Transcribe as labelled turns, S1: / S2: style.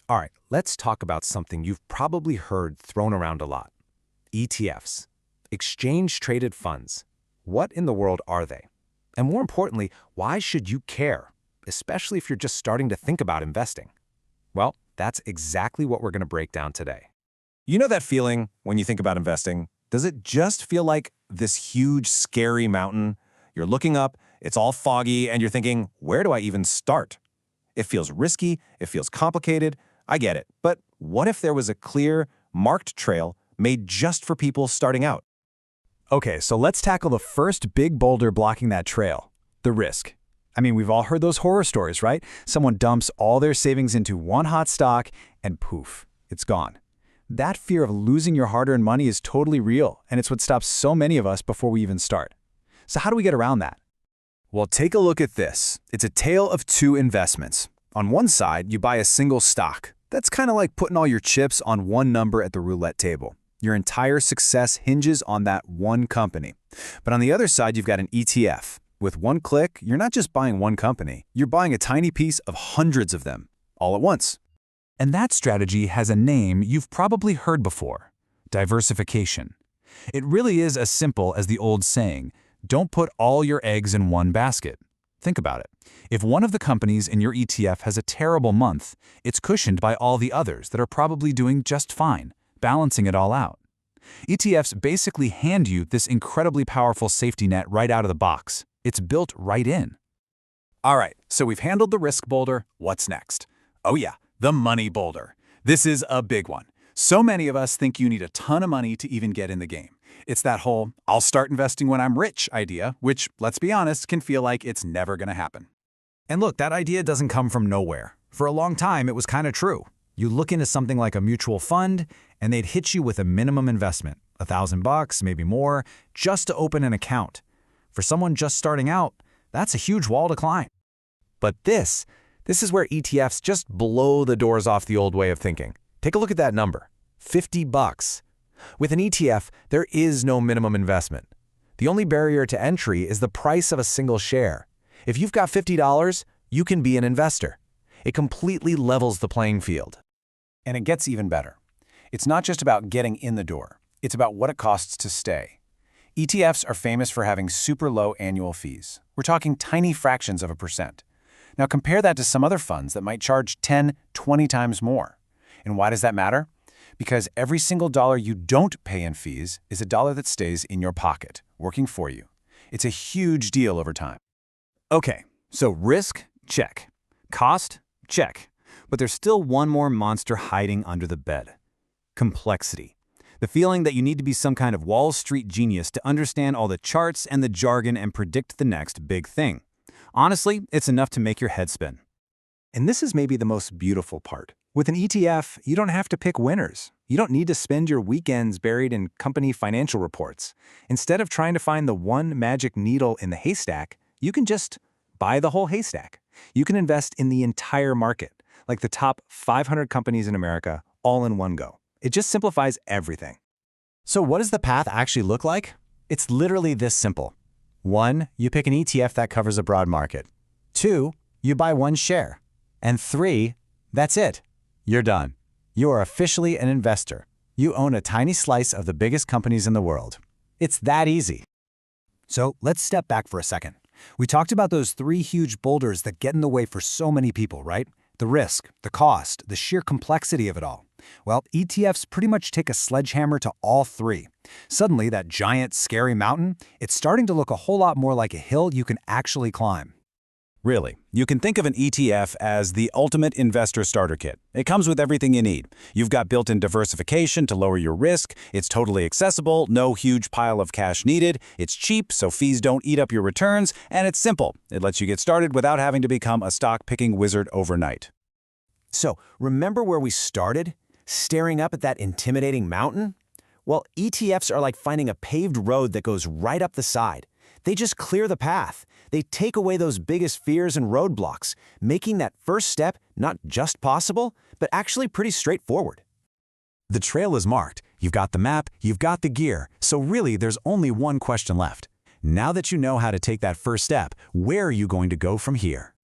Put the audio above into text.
S1: All right, let's talk about something you've probably heard thrown around a lot. ETFs, exchange-traded funds. What in the world are they? And more importantly, why should you care, especially if you're just starting to think about investing? Well, that's exactly what we're going to break down today. You know that feeling when you think about investing? Does it just feel like this huge, scary mountain? You're looking up, it's all foggy, and you're thinking, where do I even start? It feels risky, it feels complicated. I get it. But what if there was a clear, marked trail made just for people starting out?
S2: Okay, so let's tackle the first big boulder blocking that trail, the risk. I mean, we've all heard those horror stories, right? Someone dumps all their savings into one hot stock and poof, it's gone. That fear of losing your hard-earned money is totally real, and it's what stops so many of us before we even start. So how do we get around that? Well, take a look at this. It's a tale of two investments. On one side, you buy a single stock. That's kind of like putting all your chips on one number at the roulette table. Your entire success hinges on that one company. But on the other side, you've got an ETF. With one click, you're not just buying one company. You're buying a tiny piece of hundreds of them, all at once. And that strategy has a name you've probably heard before: diversification. It really is as simple as the old saying, don't put all your eggs in one basket. Think about it. If one of the companies in your ETF has a terrible month, it's cushioned by all the others that are probably doing just fine, balancing it all out. ETFs basically hand you this incredibly powerful safety net right out of the box. It's built right in. All right, so we've handled the risk boulder. What's next? Oh yeah, the money boulder. This is a big one. So many of us think you need a ton of money to even get in the game. It's that whole, I'll start investing when I'm rich idea, which, let's be honest, can feel like it's never going to happen. And look, that idea doesn't come from nowhere. For a long time, it was kind of true. You look into something like a mutual fund, and they'd hit you with a minimum investment, $1,000, maybe more, just to open an account. For someone just starting out, that's a huge wall to climb. But this is where ETFs just blow the doors off the old way of thinking. Take a look at that number, $50. With an ETF, there is no minimum investment. The only barrier to entry is the price of a single share. If you've got $50, you can be an investor. It completely levels the playing field. And it gets even better. It's not just about getting in the door. It's about what it costs to stay. ETFs are famous for having super low annual fees. We're talking tiny fractions of a percent. Now compare that to some other funds that might charge 10, 20 times more. And why does that matter? Because every single dollar you don't pay in fees is a dollar that stays in your pocket, working for you. It's a huge deal over time. Okay, so risk, check. Cost, check. But there's still one more monster hiding under the bed. Complexity. The feeling that you need to be some kind of Wall Street genius to understand all the charts and the jargon and predict the next big thing. Honestly, it's enough to make your head spin. And this is maybe the most beautiful part. With an ETF, you don't have to pick winners. You don't need to spend your weekends buried in company financial reports. Instead of trying to find the one magic needle in the haystack, you can just buy the whole haystack. You can invest in the entire market, like the top 500 companies in America, all in one go. It just simplifies everything. So what does the path actually look like? It's literally this simple. 1, you pick an ETF that covers a broad market. 2, you buy one share. And 3, that's it. You're done. You are officially an investor. You own a tiny slice of the biggest companies in the world. It's that easy. So let's step back for a second. We talked about those 3 huge boulders that get in the way for so many people, right? The risk, the cost, the sheer complexity of it all. Well, ETFs pretty much take a sledgehammer to all 3. Suddenly, that giant, scary mountain, it's starting to look a whole lot more like a hill you can actually climb. Really, you can think of an ETF as the ultimate investor starter kit. It comes with everything you need. You've got built-in diversification to lower your risk. It's totally accessible, no huge pile of cash needed. It's cheap, so fees don't eat up your returns. And it's simple. It lets you get started without having to become a stock-picking wizard overnight. So, remember where we started? Staring up at that intimidating mountain? Well, ETFs are like finding a paved road that goes right up the side. They just clear the path. They take away those biggest fears and roadblocks, making that first step not just possible, but actually pretty straightforward. The trail is marked. You've got the map, you've got the gear, so really there's only one question left. Now that you know how to take that first step, where are you going to go from here?